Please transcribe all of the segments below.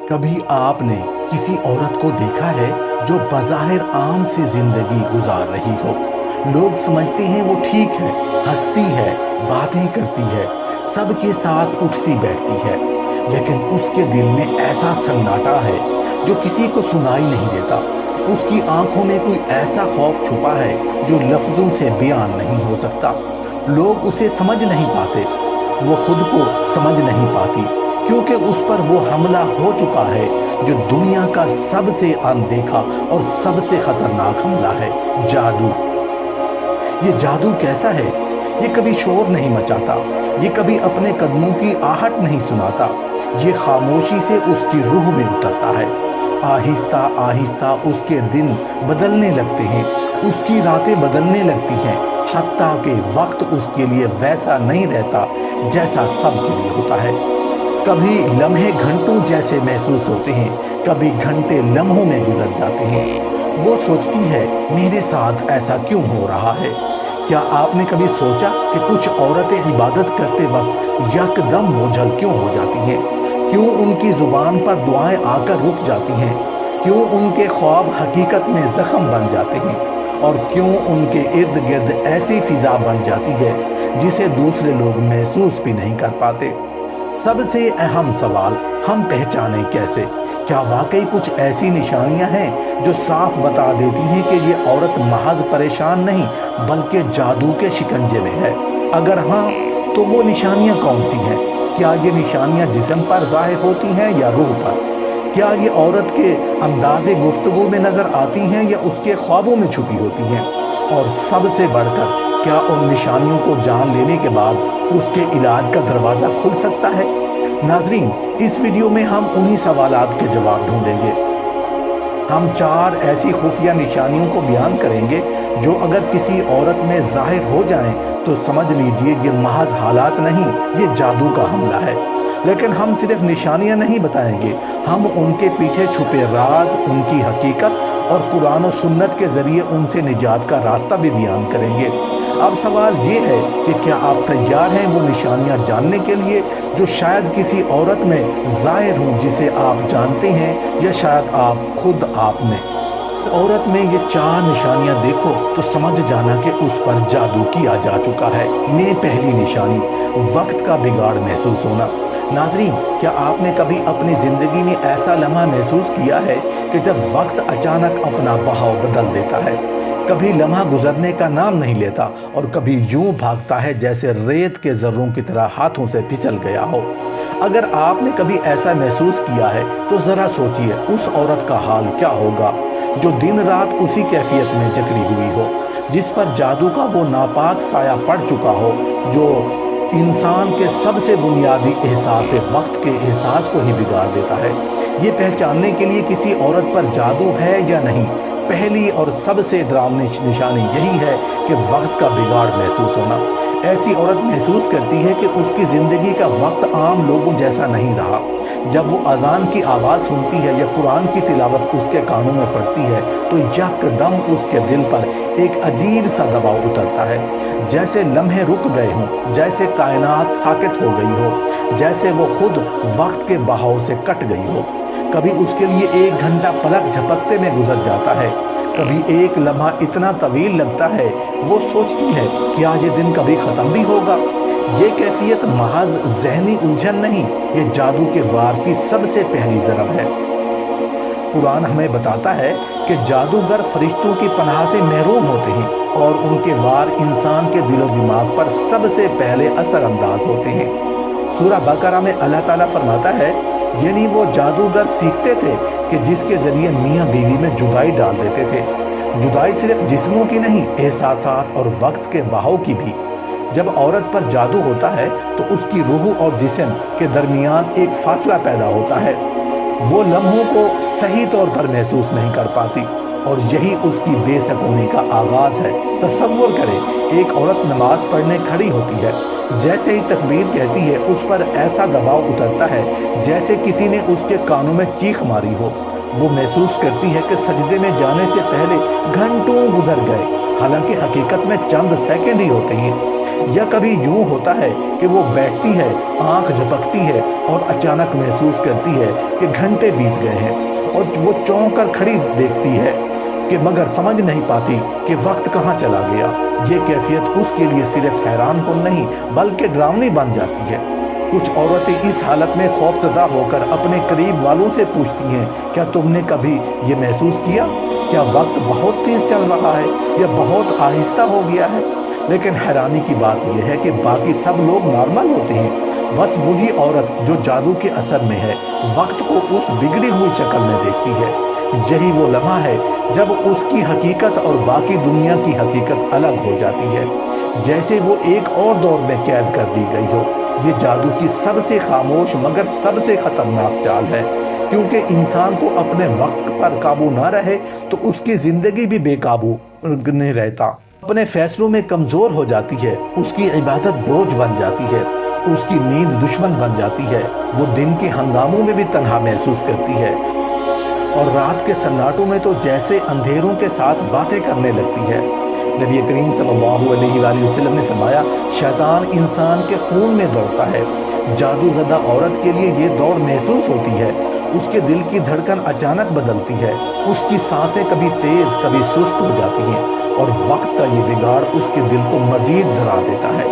कभी आपने किसी औरत को देखा है जो बज़ाहिर आम सी जिंदगी गुजार रही हो। लोग समझते हैं वो ठीक है, हंसती है, बातें करती है, सबके साथ उठती बैठती है, लेकिन उसके दिल में ऐसा सन्नाटा है जो किसी को सुनाई नहीं देता। उसकी आंखों में कोई ऐसा खौफ छुपा है जो लफ्जों से बयान नहीं हो सकता। लोग उसे समझ नहीं पाते, वो खुद को समझ नहीं पाती, क्योंकि उस पर वो हमला हो चुका है जो दुनिया का सबसे अनदेखा और सबसे खतरनाक हमला है, जादू। ये जादू कैसा है? ये कभी शोर नहीं मचाता, ये कभी अपने कदमों की आहट नहीं सुनाता, ये खामोशी से उसकी रूह में उतरता है। आहिस्ता आहिस्ता उसके दिन बदलने लगते हैं, उसकी रातें बदलने लगती हैं, हत्ता कि वक्त उसके लिए वैसा नहीं रहता जैसा सबके लिए होता है। कभी लम्हे घंटों जैसे महसूस होते हैं, कभी घंटे लम्हों में गुजर जाते हैं। वो सोचती है, मेरे साथ ऐसा क्यों हो रहा है? क्या आपने कभी सोचा कि कुछ औरतें इबादत करते वक्त यकदम बोझल क्यों हो जाती हैं? क्यों उनकी ज़ुबान पर दुआएं आकर रुक जाती हैं? क्यों उनके ख्वाब हकीकत में ज़ख्म बन जाते हैं? और क्यों उनके इर्द गिर्द ऐसी फिज़ा बन जाती है जिसे दूसरे लोग महसूस भी नहीं कर पाते? सबसे अहम सवाल, हम पहचानें कैसे? क्या वाकई कुछ ऐसी निशानियां हैं जो साफ बता देती हैं कि ये औरत महज परेशान नहीं बल्कि जादू के शिकंजे में है? अगर हाँ, तो वो निशानियां कौन सी हैं? क्या ये निशानियां जिस्म पर ज़ाहिर होती हैं या रूह पर? क्या ये औरत के अंदाज़े गुफ्तगू में नज़र आती हैं या उसके ख्वाबों में छुपी होती हैं? और सबसे बढ़कर, क्या उन निशानियों को जान लेने के बाद उसके इलाज का दरवाज़ा खुल सकता है? नाजरीन, इस वीडियो में हम उन्हीं सवालात के जवाब ढूंढेंगे। हम 4 ऐसी खुफिया निशानियों को बयान करेंगे जो अगर किसी औरत में जाहिर हो जाएं तो समझ लीजिए ये महज हालात नहीं, ये जादू का हमला है। लेकिन हम सिर्फ निशानियां नहीं बताएंगे, हम उनके पीछे छुपे राज, उनकी हकीकत और कुरान और सुन्नत के ज़रिए उनसे निजात का रास्ता भी बयान करेंगे। अब सवाल ये है कि क्या आप तैयार हैं वो निशानियां जानने के लिए जो शायद किसी औरत में ज़ाहिर हों, जिसे आप जानते हैं या शायद आप खुद आपने। इस औरत में ये 4 निशानियां देखो तो समझ जाना कि उस पर जादू किया जा चुका है। में पहली निशानी, वक्त का बिगाड़ महसूस होना। नाजरीन, क्या आपने कभी अपनी ज़िंदगी में ऐसा लम्हा महसूस किया है कि जब वक्त अचानक अपना बहाव बदल देता है? कभी लम्हा गुजरने का नाम नहीं लेता और कभी यूं भागता है जैसे रेत के ज़र्रों की तरह हाथों से फिसल गया हो। अगर आपने कभी ऐसा महसूस किया है तो ज़रा सोचिए उस औरत का हाल क्या होगा जो दिन रात उसी कैफियत में जकड़ी हुई हो, जिस पर जादू का वो नापाक साया पड़ चुका हो जो इंसान के सबसे बुनियादी एहसास वक्त के एहसास को ही बिगाड़ देता है। ये पहचानने के लिए किसी औरत पर जादू है या नहीं, पहली और सबसे डरावनी निशानी यही है कि वक्त का बिगाड़ महसूस होना। ऐसी औरत महसूस करती है कि उसकी ज़िंदगी का वक्त आम लोगों जैसा नहीं रहा। जब वो अजान की आवाज़ सुनती है या कुरान की तिलावत उसके कानों में पड़ती है तो यकदम उसके दिल पर एक अजीब सा दबाव उतरता है, जैसे लम्हे रुक गए हों, जैसे कायनात साकित हो गई हो, जैसे वो खुद वक्त के बहाव से कट गई हो। कभी उसके लिए 1 घंटा पलक झपकते में गुजर जाता है, कभी एक लम्हा इतना तवील लगता है वो सोचती है क्या ये दिन कभी ख़त्म भी होगा। ये कैफियत महज ज़हनी उलझन नहीं, ये जादू के वार की सबसे पहली ज़रब है। कुरान हमें बताता है कि जादूगर फरिश्तों की पनाह से महरूम होते हैं और उनके वार इंसान के दिलो दिमाग पर सबसे पहले असर अंदाज होते हैं। सूरह बकरा में अल्लाह ताला फरमाता है, यानी वो जादूगर सीखते थे कि जिसके ज़रिए मियाँ बीवी में जुदाई डाल देते थे। जुदाई सिर्फ जिस्मों की नहीं, एहसासात और वक्त के बहाव की भी। जब औरत पर जादू होता है तो उसकी रूह और जिस्म के दरमियान एक फासला पैदा होता है। वो लम्हों को सही तौर पर महसूस नहीं कर पाती और यही उसकी बेसकूनी का आगाज़ है। तसव्वुर करें, एक औरत नमाज पढ़ने खड़ी होती है, जैसे ही तकबीर कहती है उस पर ऐसा दबाव उतरता है जैसे किसी ने उसके कानों में चीख मारी हो। वो महसूस करती है कि सजदे में जाने से पहले घंटों गुजर गए, हालांकि हकीकत में चंद सेकंड ही होते हैं। या कभी यूं होता है कि वो बैठती है, आंख झपकती है और अचानक महसूस करती है कि घंटे बीत गए हैं और वो चौंक कर खड़ी देखती है कि मगर समझ नहीं पाती कि वक्त कहाँ चला गया। ये कैफियत उसके लिए सिर्फ हैरान कुन नहीं बल्कि डरावनी बन जाती है। कुछ औरतें इस हालत में खौफजदा होकर अपने करीब वालों से पूछती हैं, क्या तुमने कभी ये महसूस किया? क्या वक्त बहुत तेज चल रहा है या बहुत आहिस्ता हो गया है? लेकिन हैरानी की बात यह है कि बाकी सब लोग नॉर्मल होते हैं, बस वही औरत जो जादू के असर में है वक्त को उस बिगड़ी हुई शक्ल में देखती है। यही वो लम्हा है जब उसकी हकीकत और बाकी दुनिया की हकीकत अलग हो जाती है, जैसे वो एक और दौर में कैद कर दी गई हो। ये जादू की सबसे खामोश मगर सबसे खतरनाक चाल है, क्योंकि इंसान को अपने वक्त पर काबू ना रहे तो उसकी जिंदगी भी बेकाबू नहीं रहता, अपने फैसलों में कमजोर हो जाती है, उसकी इबादत बोझ बन जाती है, उसकी नींद दुश्मन बन जाती है, वो दिन के हंगामों में भी तन्हा महसूस करती है और रात के सन्नाटों में तो जैसे अंधेरों के साथ बातें करने लगती है। नबी करीम सल्लल्लाहु अलैहि वसल्लम ने फरमाया, शैतान इंसान के खून में दौड़ता है। जादूज़दा औरत के लिए ये दौड़ महसूस होती है। उसके दिल की धड़कन अचानक बदलती है, उसकी सांसें कभी तेज कभी सुस्त हो जाती हैं और वक्त का ये बिगाड़ उसके दिल को मजीद डरा देता है।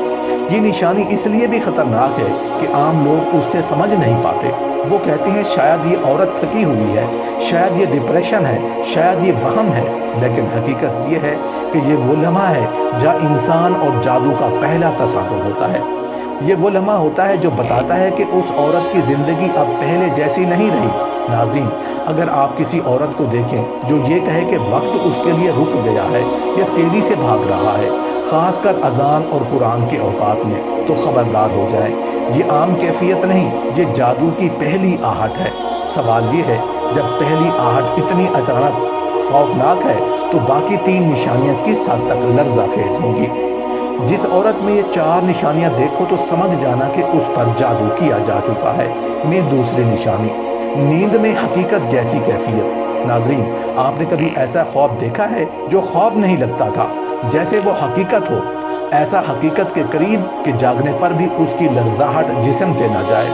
ये निशानी इसलिए भी खतरनाक है कि आम लोग उससे समझ नहीं पाते। वो कहते हैं शायद ये औरत थकी हुई है, शायद ये डिप्रेशन है, शायद ये वहम है, लेकिन हकीकत ये है कि ये वो लम्हा है जहाँ इंसान और जादू का पहला तसादुम होता है। ये वो लम्हा होता है जो बताता है कि उस औरत की ज़िंदगी अब पहले जैसी नहीं रही। नाज़रीन, अगर आप किसी औरत को देखें जो ये कहे कि वक्त उसके लिए रुक गया है या तेज़ी से भाग रहा है, ख़ासकर अज़ान और कुरान के औकात में, तो ख़बरदार हो जाए। ये आम कैफियत नहीं, ये जादू की पहली आहट है। सवाल ये है, जब पहली आहट इतनी अचानक खौफनाक है तो बाकी तीन निशानियां किस हद तक लर्ज़ाखेज़ होंगी? जिस औरत में ये चार निशानियां देखो तो समझ जाना कि उस पर जादू किया जा चुका है। दूसरी निशानी, नींद में हकीकत जैसी कैफियत। नाज़रीन, आपने कभी ऐसा ख्वाब देखा है जो ख्वाब नहीं लगता था, जैसे वो हकीकत हो? ऐसा हकीकत के करीब के जागने पर भी उसकी लर्ज़ाहट जिस्म से ना जाए।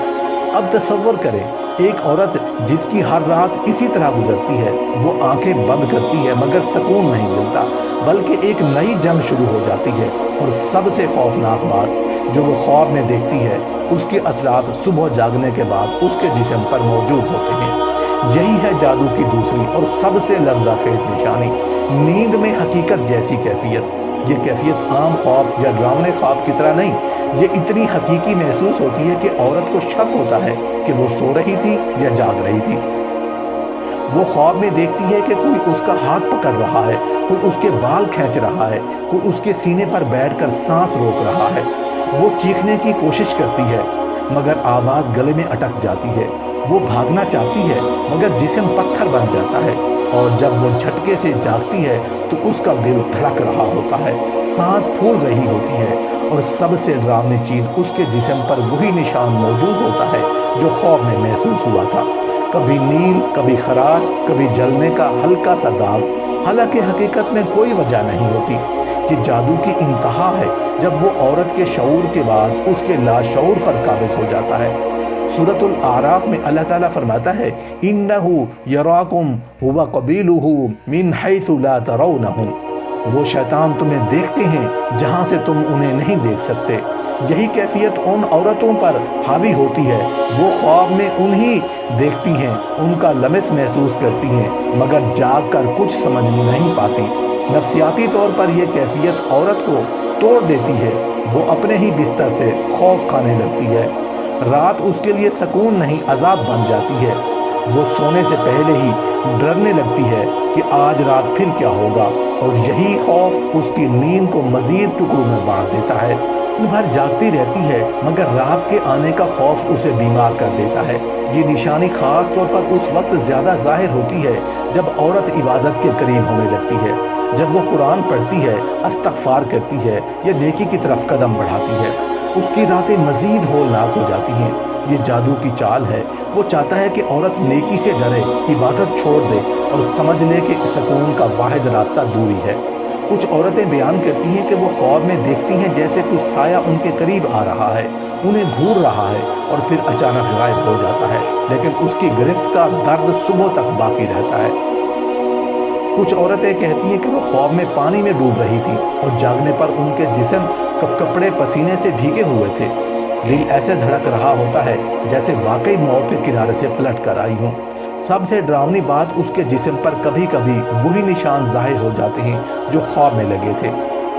अब तसव्वुर करें, एक औरत जिसकी हर रात इसी तरह गुजरती है, वो आंखें बंद करती है मगर सुकून नहीं मिलता, बल्कि एक नई जंग शुरू हो जाती है। और सबसे खौफनाक बात जो वो ख्वाब में देखती है, उसके असरात सुबह जागने के बाद उसके जिस्म पर मौजूद होते हैं। यही है जादू की दूसरी और सबसे लर्ज़ाखेज़ निशानी, नींद में हकीकत जैसी कैफियत। ये कैफियत आम ख्वाब या डरावने ख्वाब की तरह नहीं, ये इतनी हकीकी महसूस होती है कि औरत को शक होता है कि वो सो रही थी या जाग रही थी। वो ख्वाब में देखती है कि कोई उसका हाथ पकड़ रहा है, कोई उसके बाल खींच रहा है, कोई उसके सीने पर बैठकर सांस रोक रहा है। वो चीखने की कोशिश करती है मगर आवाज़ गले में अटक जाती है। वो भागना चाहती है मगर जिस्म पत्थर बन जाता है और जब वो झटके से जागती है तो उसका दिल धड़क रहा होता है, सांस फूल रही होती है और सबसे डरावनी चीज़, उसके जिस्म पर वही निशान मौजूद होता है जो ख्वाब में महसूस हुआ था। कभी नील, कभी खराश, कभी जलने का हल्का सा दाग, हालांकि हकीकत में कोई वजह नहीं होती। ये जादू की इंतहा है जब वो औरत के शऊर के बाद उसके लाशऊर पर काबिज हो जाता है। सूरतुल आराफ में अल्लाह ताला फरमाता है, इन्नहु यराकुम हुवा कबीलुहु मिन हैसु ला तरौनहुम। वो शैतान तुम्हें देखते हैं जहां से तुम उन्हें नहीं देख सकते। यही कैफियत उन औरतों पर हावी होती है, वो ख्वाब में उन्हीं देखती हैं, उनका लमस महसूस करती हैं मगर जाग कर कुछ समझ नहीं पाती। नफ्सियाती तौर पर यह कैफियत औरत को तोड़ देती है। वो अपने ही बिस्तर से खौफ खाने लगती है। रात उसके लिए सुकून नहीं अजाब बन जाती है। वो सोने से पहले ही डरने लगती है कि आज रात फिर क्या होगा, और यही खौफ उसकी नींद को मजीद टुकड़ों में बांट देता है। दिन भर जागती रहती है मगर रात के आने का खौफ उसे बीमार कर देता है। ये निशानी खास तौर पर उस वक्त ज़्यादा जाहिर होती है जब औरत इबादत के करीब होने लगती है, जब वो कुरान पढ़ती है, इस्तिग़फ़ार करती है या नेकी की तरफ कदम बढ़ाती है। उसकी रातें मज़ीद होलनाक हो जाती हैं। ये जादू की चाल है। वो चाहता है कि औरत नेकी से डरे, इबादत छोड़ दे और समझ ले कि सुकून का वाहिद रास्ता दूरी है। कुछ औरतें बयान करती हैं कि वो ख्वाब में देखती हैं जैसे कुछ साया उनके करीब आ रहा है, उन्हें घूर रहा है और फिर अचानक गायब हो जाता है, लेकिन उसकी गिरफ्त का दर्द सुबह तक बाकी रहता है। कुछ औरतें कहती हैं कि वो ख्वाब में पानी में डूब रही थी और जागने पर उनके जिस्म कपकपड़े पसीने से भीगे हुए थे। दिल ऐसे धड़क रहा होता है जैसे वाकई मौत के किनारे से पलट कर आई हूँ। सबसे डरावनी बात, उसके जिस्म पर कभी कभी वही निशान जाहिर हो जाते हैं जो ख्वाब में लगे थे।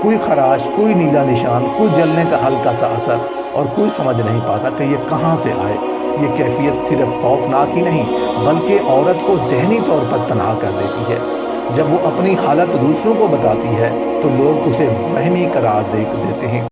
कोई खराश, कोई नीला निशान, कोई जलने का हल्का सा असर, और कोई समझ नहीं पाता कि ये कहाँ से आए। ये कैफियत सिर्फ खौफनाक ही नहीं बल्कि औरत को ज़हनी तौर पर तनहा कर देती है। जब वो अपनी हालत दूसरों को बताती है तो लोग उसे वहमी करार दे देते हैं।